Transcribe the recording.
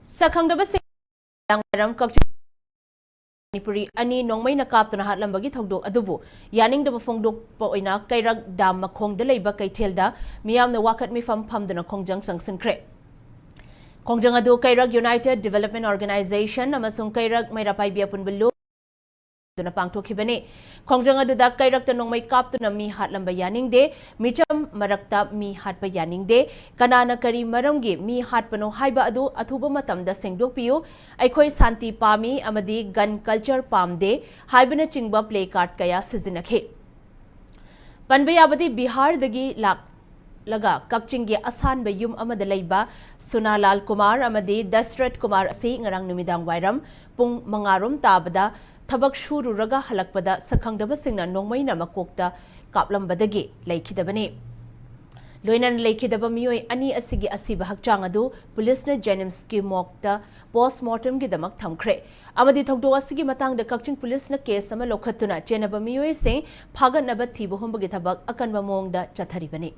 Sakhangdabasing Manipuri ani nongmai na kaptuna hatlambagi thogdok adubu yaningdaba phongdok poina Keirak dam makhongda leiba kaithelda miyamna wakat mifam phamduna khongjang sangsinkhre khongjang adu Keirak United Development Organization amasung Keirak Mairapai Punbulu na pangthokibane khongjang adu da Keirak ta nongmai kaptuna mi hatlamba yaningde micham marakta mi hatpa yaningde kanana kari maramgi mi hatpano haiba adu athuba matamda sengdokpiyu aikhoi santi pami amadi gun culture pamde haibana chingba play card kaya sizinakhe panba yabadi Bihar dagi laga kakchinggi asan ba yum amada leiba Sunalal Kumar amadi Dasrat Kumar asi ngarang numidang wairam pung mangarum tabada Thabak shuru raga halakpada sakhangdabasingna nongmaina makokta kaplambadagi laikhidabane loinan laikhidaba miyoi ani asigi asiba hakchang adu police na Jennings ki mokta postmortem gi damak thamkhre amadi thogdo asigi matangda kakching police na case ama lokhatuna chenaba miyoi se phaganaba thibo hombagi thabak akanba mongda chatharibane